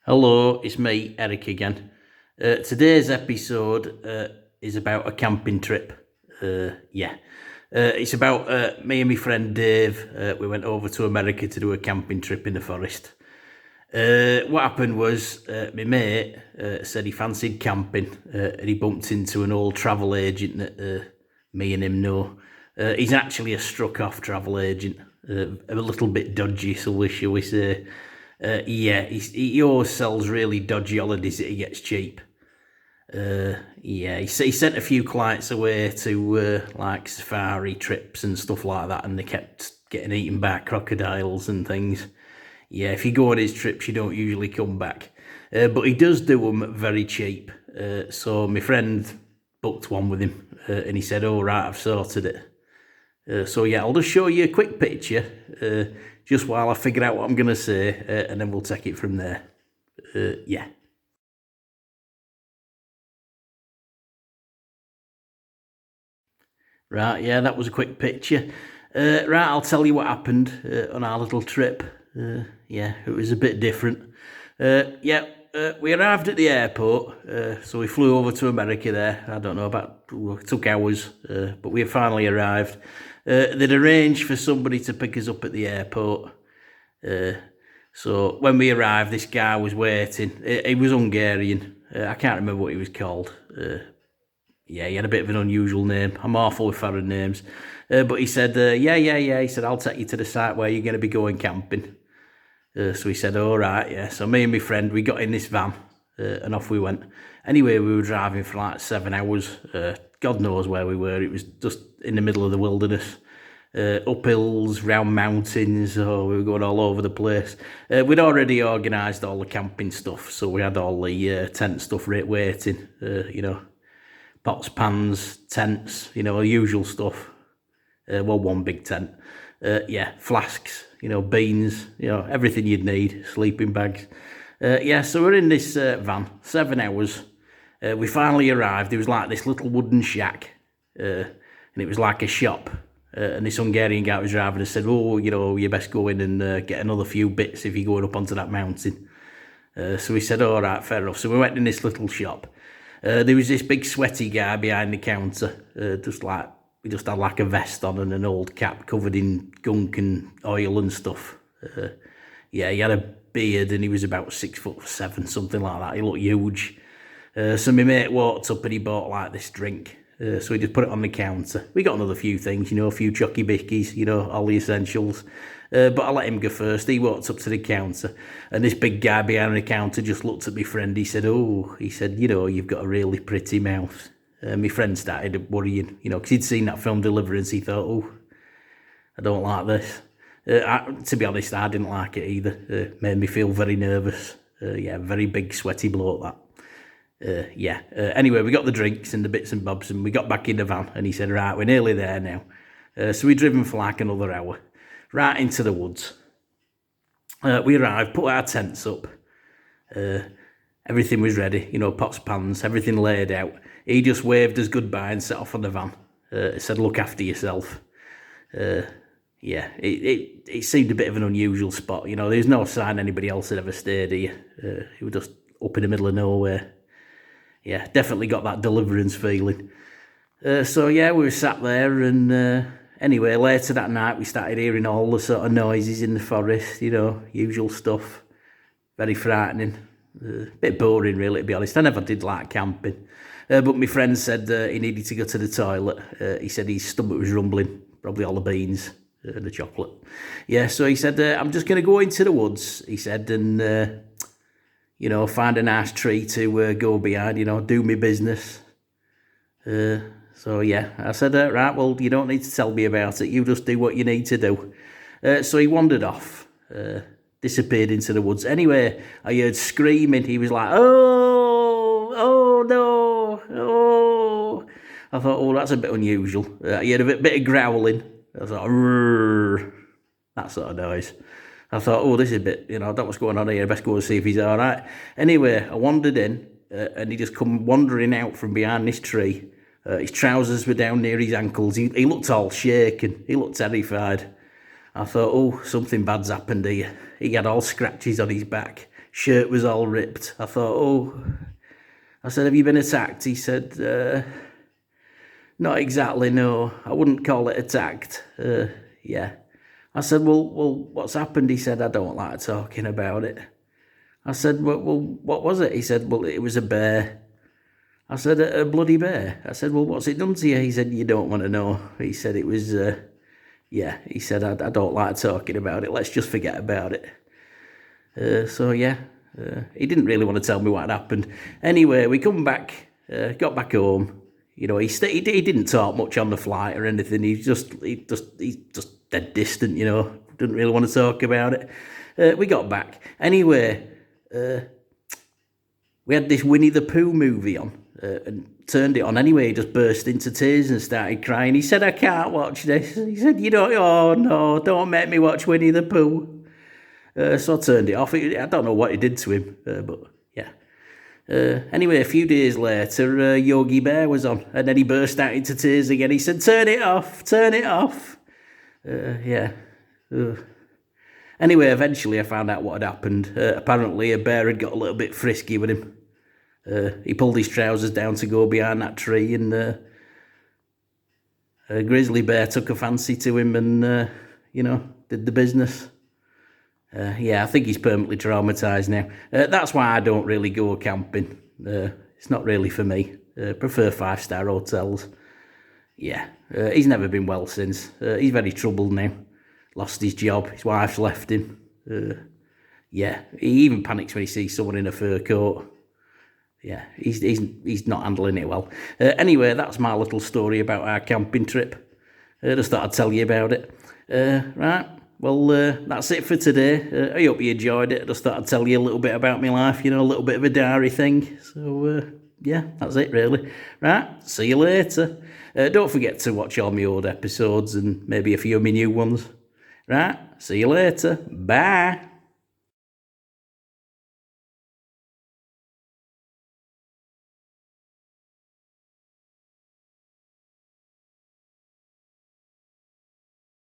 Hello, it's me, Eric again. Today's episode is about a camping trip. It's about me and my friend Dave. We went over to America to do a camping trip in the forest. What happened was my mate said he fancied camping and he bumped into an old travel agent that me and him know. He's actually a struck-off travel agent, a little bit dodgy, shall we say. He always sells really dodgy holidays that he gets cheap. He sent a few clients away to like safari trips and stuff like that, and they kept getting eaten by crocodiles and things. Yeah, if you go on his trips, you don't usually come back. But he does do them very cheap. So my friend booked one with him, and he said, "Oh right, I've sorted it." I'll just show you a quick picture, just while I figure out what I'm going to say, and then we'll take it from there. Yeah. Right, yeah, that was a quick picture. Right, I'll tell you what happened on our little trip. It was a bit different. We arrived at the airport, so we flew over to America there. I don't know, it took hours, but we finally arrived. They'd arranged for somebody to pick us up at the airport. So when we arrived, this guy was waiting. He was Hungarian. I can't remember what he was called. He had a bit of an unusual name. I'm awful with foreign names. But he said, He said, I'll take you to the site where you're going to be going camping. So he said, all right, yeah. So me and my friend, we got in this van and off we went. Anyway, we were driving for like 7 hours. God knows where we were. It was just in the middle of the wilderness. Up hills, round mountains. Oh, we were going all over the place. We'd already organised all the camping stuff. So we had all the tent stuff waiting, pots, pans, tents, usual stuff. One big tent. Flasks, beans, everything you'd need, sleeping bags. So we're in this van, 7 hours. We finally arrived. There was like this little wooden shack, and it was like a shop. And this Hungarian guy was driving and said, oh, you best go in and get another few bits if you're going up onto that mountain. So we said, all right, fair enough. So we went in this little shop. There was this big sweaty guy behind the counter, he just had like a vest on and an old cap covered in gunk and oil and stuff. He had a beard and he was about 6'7", something like that. He looked huge. So my mate walked up and he bought like this drink. So he just put it on the counter. We got another few things, a few chocky bickies, all the essentials. But I let him go first. He walked up to the counter and this big guy behind the counter just looked at my friend. He said, you've got a really pretty mouth. My friend started worrying, because he'd seen that film Deliverance. He thought, I don't like this. To be honest, I didn't like it either. Made me feel very nervous. Very big, sweaty bloke, that. Anyway, we got the drinks and the bits and bobs and we got back in the van and he said, right, we're nearly there now. So we'd driven for like another hour, right into the woods. We arrived, put our tents up. Everything was ready, pots, pans, everything laid out. He just waved us goodbye and set off on the van. Said, look after yourself. It seemed a bit of an unusual spot. There's no sign anybody else had ever stayed here. It was just up in the middle of nowhere. Yeah, definitely got that Deliverance feeling. We were sat there and anyway, later that night we started hearing all the sort of noises in the forest, usual stuff. Very frightening. Bit boring really, to be honest. I never did like camping. But my friend said he needed to go to the toilet. He said his stomach was rumbling, probably all the beans, the chocolate. So he said, I'm just going to go into the woods, he said, and, find a nice tree to go behind, do my business. I said, right, well, you don't need to tell me about it. You just do what you need to do. So he wandered off, disappeared into the woods. Anyway, I heard screaming. He was like, oh no. Oh, I thought, that's a bit unusual. He had a bit of growling. I thought, that sort of noise. I thought, this is a bit, I don't know what's going on here. I best go and see if he's all right. Anyway, I wandered in, and he just come wandering out from behind this tree. His trousers were down near his ankles. He looked all shaken. He looked terrified. I thought, something bad's happened here. He had all scratches on his back, shirt was all ripped. I thought, oh, I said, have you been attacked? He said, not exactly, no. I wouldn't call it attacked. Yeah. I said, well, what's happened? He said, I don't like talking about it. I said, well, what was it? He said, well, it was a bear. I said, a bloody bear? I said, well, what's it done to you? He said, you don't want to know. He said, it was, yeah. He said, I don't like talking about it. Let's just forget about it. So, yeah. He didn't really want to tell me what had happened. Anyway, we come back, got back home. You know, he didn't talk much on the flight or anything. He's just dead distant, you know. Didn't really want to talk about it. We got back. Anyway, we had this Winnie the Pooh movie on and turned it on anyway. He just burst into tears and started crying. He said, I can't watch this. He said, oh no, don't make me watch Winnie the Pooh. So I turned it off. I don't know what it did to him, but yeah. Anyway, a few days later, Yogi Bear was on, and then he burst out into tears again. He said, turn it off, turn it off. Yeah. Anyway, eventually I found out what had happened. Apparently a bear had got a little bit frisky with him. He pulled his trousers down to go behind that tree, and a grizzly bear took a fancy to him and, you know, did the business. Yeah, I think he's permanently traumatised now. That's why I don't really go camping. It's not really for me. Prefer 5-star hotels. Yeah, he's never been well since. He's very troubled now. Lost his job. His wife's left him. Yeah, he even panics when he sees someone in a fur coat. Yeah, he's not handling it well. Anyway, that's my little story about our camping trip. Just thought I'd tell you about it. Right. Well, that's it for today. I hope you enjoyed it. I just thought I'd tell you a little bit about my life, you know, a little bit of a diary thing. So, yeah, that's it really. Right, see you later. Don't forget to watch all my old episodes and maybe a few of my new ones. Right, see you later. Bye.